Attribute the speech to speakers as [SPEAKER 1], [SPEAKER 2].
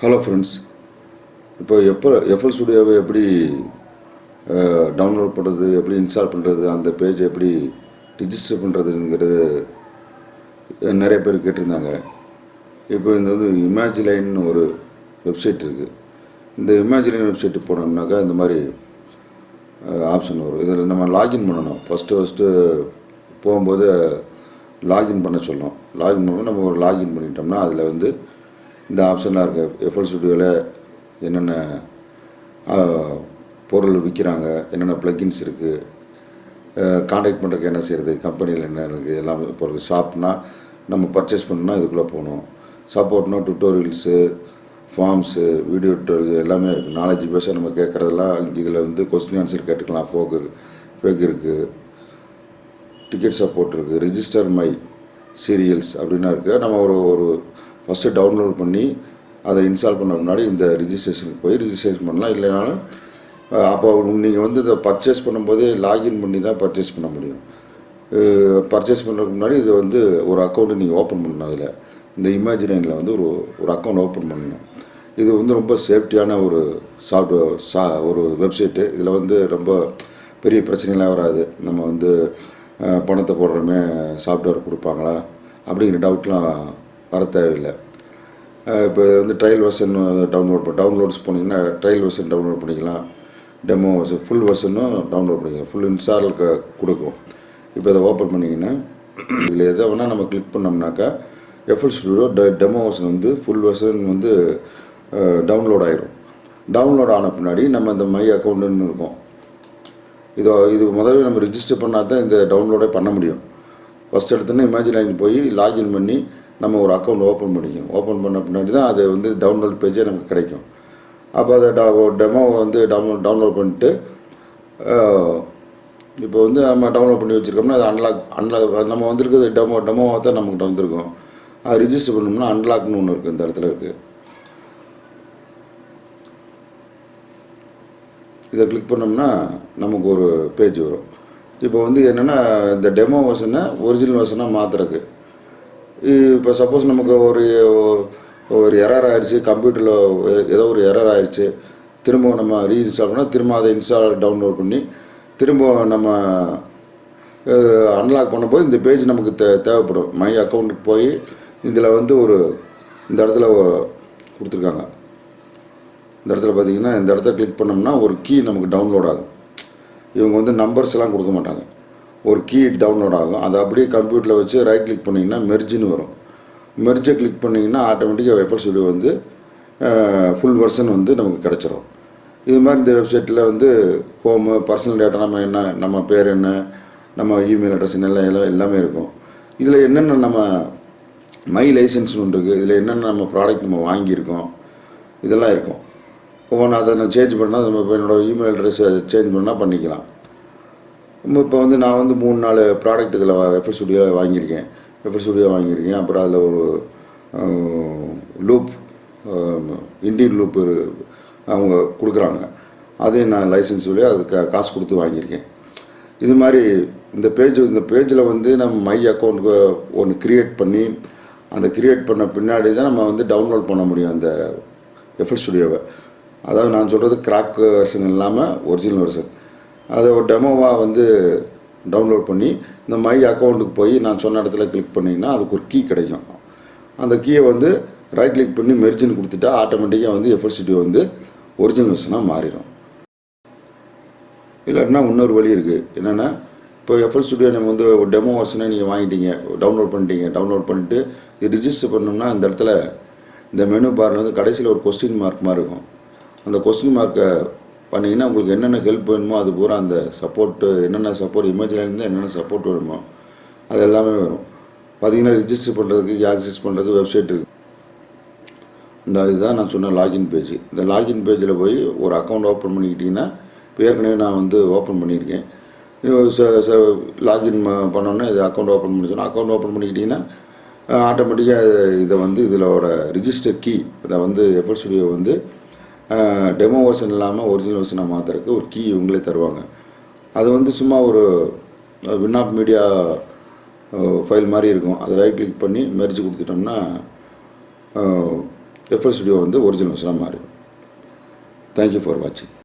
[SPEAKER 1] Hello friends. இப்போ FL ஸ்டுடியோவை எப்படி download பண்ணுறது, எப்படி இன்ஸ்டால் பண்ணுறது, அந்த பேஜை எப்படி ரிஜிஸ்டர் பண்ணுறதுங்கிறது நிறைய பேர் கேட்டிருந்தாங்க. இப்போ இந்த இமேஜிலைன்னு ஒரு வெப்சைட் இருக்குது. இந்த இமேஜிலைன் வெப்சைட்டு போனோம்னாக்கா இந்த மாதிரி ஆப்ஷன் வரும். இதில் நம்ம லாகின் பண்ணணும். ஃபஸ்ட்டு போகும்போது லாகின் பண்ண சொல்லணும். லாகின் பண்ணணும். நம்ம ஒரு லாகின் பண்ணிட்டோம்னா அதில் இந்த ஆப்ஷன்லாம் இருக்குது. எஃப்எல் ஸ்டுடியோவில் என்னென்ன பொருள் விற்கிறாங்க, என்னென்ன ப்ளக்கின்ஸ் இருக்குது, கான்டாக்ட் பண்ணுறதுக்கு என்ன செய்கிறது, கம்பெனியில் என்ன இருக்குது, எல்லாமே பொருள். ஷாப்னால் நம்ம பர்ச்சேஸ் பண்ணணும்னா இதுக்குள்ளே போகணும். சப்போர்ட்னா டுட்டோரியல்ஸு, ஃபார்ம்ஸு, வீடியோ டுட்டோரியல் எல்லாமே இருக்குது. நாலேஜ் பேஸாக நம்ம கேட்குறதெல்லாம் இதில் கொஸ்டின் ஆன்சர் கேட்டுக்கலாம். ஃபேக் இருக்குது, டிக்கெட் சப்போர்ட் இருக்குது, ரிஜிஸ்டர் மை சீரியல்ஸ் அப்படின்னா இருக்குது. நம்ம ஒரு ஃபஸ்ட்டு டவுன்லோட் பண்ணி அதை இன்ஸ்டால் பண்ண முன்னாடி இந்த ரிஜிஸ்ட்ரேஷனுக்கு போய் ரிஜிஸ்ட்ரேஷன் பண்ணலாம். இல்லைனாலும் அப்போ நீங்கள் இதை பர்ச்சேஸ் பண்ணும்போதே லாகின் பண்ணி தான் பர்ச்சேஸ் பண்ண முடியும். பர்ச்சேஸ் பண்ணுறதுக்கு முன்னாடி இது ஒரு அக்கௌண்ட்டு நீங்கள் ஓப்பன் பண்ணணும். அதில் இந்த இமேஜினைனில் ஒரு அக்கௌண்ட் ஓப்பன் பண்ணணும். இது ரொம்ப சேஃப்டியான ஒரு ஒரு வெப்சைட்டு. இதில் ரொம்ப பெரிய பிரச்சனைலாம் வராது. நம்ம பணத்தை போடுறோமே சாஃப்ட்வேர் கொடுப்பாங்களா அப்படிங்கிற டவுட்லாம் வர தேவையில்லை. இப்போ ட்ரையல் வெர்ஷன் டவுன்லோட்ஸ் போனீங்கன்னா ட்ரையல் வெர்ஷன் டவுன்லோட் பண்ணிக்கலாம். டெமோ வெர்ஷன், ஃபுல் வெர்ஷனும் டவுன்லோட் பண்ணிக்கலாம். ஃபுல் இன்ஸ்டால் கொடுக்கும். இப்போ இதை ஓப்பன் பண்ணிங்கன்னா இதில் எதை வேணால் நம்ம கிளிக் பண்ணோம்னாக்கா FL studio demo version full version download ஆயிரும். டவுன்லோட் ஆன பின்னாடி நம்ம இந்த மை அக்கௌண்ட்டுன்னு இருக்கும். இது முதல்ல நம்ம ரிஜிஸ்டர் பண்ணால் தான் இந்த டவுன்லோடே பண்ண முடியும். ஃபஸ்ட் எடுத்தோன்னே இமேஜினைன் போய் லாகின் பண்ணி நம்ம ஒரு அக்கௌண்ட் ஓப்பன் பண்ணிக்கணும். ஓப்பன் பண்ண பின்னாடி தான் அது டவுன்லோட் பேஜே நமக்கு கிடைக்கும். அப்போ அதை டெமோ டவுன்லோட் பண்ணிட்டு இப்போ நம்ம டவுன்லோட் பண்ணி வச்சுருக்கோம்னா அது அன்லாக் நம்ம வந்திருக்கிறது டெமோவாக தான் நம்மகிட்ட வந்திருக்கோம். அது ரிஜிஸ்டர் பண்ணோம்னா அன்லாக்னு ஒன்று இருக்குது. இந்த இடத்துல இருக்குது. இதை கிளிக் பண்ணோம்னா நமக்கு ஒரு பேஜ் வரும். இப்போ என்னென்னா இந்த டெமோ வெர்ஷனை ஒரிஜினல் வெர்ஷனாக மாற்றுறதுக்கு. இப்போ சப்போஸ் நமக்கு ஒரு எரர் ஆயிடுச்சு, கம்ப்யூட்டரில் ஏதோ ஒரு எரர் ஆயிடுச்சு, திரும்ப நம்ம ரீஇன்ஸ்டால் பண்ணால் திரும்ப அதை டவுன்லோட் பண்ணி திரும்ப நம்ம அன்லாக் பண்ணும்போது இந்த பேஜ் நமக்கு தேவைப்படும். மை அக்கௌண்ட்டுக்கு போய் இதில் இந்த இடத்துல கொடுத்துருக்காங்க. இந்த இடத்துல பார்த்தீங்கன்னா இந்த இடத்த கிளிக் பண்ணோம்னா ஒரு கீ நமக்கு டவுன்லோட் ஆகும். இவங்க நம்பர்ஸ் எல்லாம் கொடுக்க மாட்டாங்க. ஒரு கீ டவுன்லோட் ஆகும். அதை அப்படியே கம்ப்யூட்டரில் வச்சு ரைட் கிளிக் பண்ணிங்கன்னா மெர்ஜின்னு வரும். மெர்ஜை கிளிக் பண்ணிங்கன்னா ஆட்டோமேட்டிக்காக எஃப்எல் ஸ்டுடியோ ஃபுல் வெர்ஷன் நமக்கு கிடச்சிரும். இது மாதிரி இந்த வெப்சைட்டில் ஹோமு, பர்சனல் டேட்டா, நம்ம பேர் என்ன, நம்ம இமெயில் அட்ரஸ் எல்லாமே இருக்கும். இதில் என்னென்ன நம்ம மை லைசன்ஸ்னு ஒன்று இருக்குது. இதில் என்னென்ன நம்ம ப்ராடக்ட் நம்ம வாங்கியிருக்கோம் இதெல்லாம் இருக்கும். ஒவ்வொன்று அதை நான் சேஞ்ச் பண்ணால் நம்ம இப்போ என்னோடய இமெயில் அட்ரஸை சேஞ்ச் பண்ணால் பண்ணிக்கலாம். இப்போ நான் 3-4 ப்ராடக்ட் இதில் எஃப்எல் ஸ்டுடியோ வாங்கியிருக்கேன். அப்புறம் அதில் ஒரு லூப், இண்டியன் லூப் அவங்க கொடுக்குறாங்க. அதையும் நான் லைசன்ஸ் வழியாக அதுக்கு காசு கொடுத்து வாங்கியிருக்கேன். இது மாதிரி இந்த பேஜில் நம்ம மை அக்கௌண்ட்டுக்கு ஒன்று க்ரியேட் பண்ணி அந்த க்ரியேட் பண்ண பின்னாடி தான் நம்ம டவுன்லோட் பண்ண முடியும் அந்த எஃப்எல் ஸ்டுடியோவை. அதாவது நான் சொல்கிறது கிராக் வெர்ஷன் இல்லாமல் ஒரிஜினல் வெர்ஷன். அதை ஒரு டெமோவாக டவுன்லோட் பண்ணி இந்த மை அக்கௌண்ட்டுக்கு போய் நான் சொன்ன இடத்துல கிளிக் பண்ணிங்கன்னா அதுக்கு ஒரு கீ கிடைக்கும். அந்த கீயை ரைட் கிளிக் பண்ணி மெர்ஜின்னு கொடுத்துட்டா ஆட்டோமேட்டிக்காக எஃப்எல் ஸ்டுடியோ ஒரிஜினல் வெர்ஷனாக மாறிடும். இல்லைன்னா இன்னொரு வழி இருக்குது. என்னென்னா இப்போ எஃப்எல் ஸ்டுடியோ நம்ம ஒரு டெமோ வெர்ஷனை நீங்கள் வாங்கிட்டீங்க, டவுன்லோட் பண்ணிட்டு இது ரிஜிஸ்டர் பண்ணோம்னா இந்த இடத்துல இந்த மெனு பாரில் கடைசியில் ஒரு கொஸ்டின் மார்க் மாதிரி இருக்கும். அந்த கொஸ்டின் மார்க்கை பண்ணிங்கன்னா உங்களுக்கு என்னென்ன ஹெல்ப் வேணுமோ அது பூரா அந்த சப்போர்ட்டு, என்னென்ன சப்போர்ட் இமேஜிலேருந்து என்னென்ன சப்போர்ட் வேணுமோ அது எல்லாமே வரும். பார்த்தீங்கன்னா ரிஜிஸ்டர் பண்ணுறதுக்கு, ஆக்சஸ் பண்ணுறதுக்கு வெப்சைட் இருக்குது. இதுதான் நான் சொன்ன லாகின் பேஜ். இந்த லாகின் பேஜில் போய் ஒரு அக்கௌண்ட் ஓப்பன் பண்ணிக்கிட்டிங்கன்னா இப்போ ஏற்கனவே நான் ஓப்பன் பண்ணியிருக்கேன். லாகின் பண்ணோன்னே இது அக்கௌண்ட் ஓப்பன் பண்ணி சொன்னால் அக்கௌண்ட் ஓப்பன் பண்ணிக்கிட்டிங்கன்னா ஆட்டோமேட்டிக்காக இதை இதோட ரிஜிஸ்டர் கீ அதை எஃப்எல் ஸ்டுடியோ டெமோ வெர்ஷன் இல்லாமல் ஒரிஜினல் வெர்ஷனாக மாற்றுறதுக்கு ஒரு கீ இவங்களே தருவாங்க. அது சும்மா ஒரு வின்னாப் மீடியா ஃபைல் மாதிரி இருக்கும். அதை ரைட் கிளிக் பண்ணி மெர்ஜ் கொடுத்துட்டோம்னா FL Studio வந்து ஒரிஜினல் வெர்ஷனாக மாறிடும். தேங்க்யூ ஃபார் வாட்சிங்.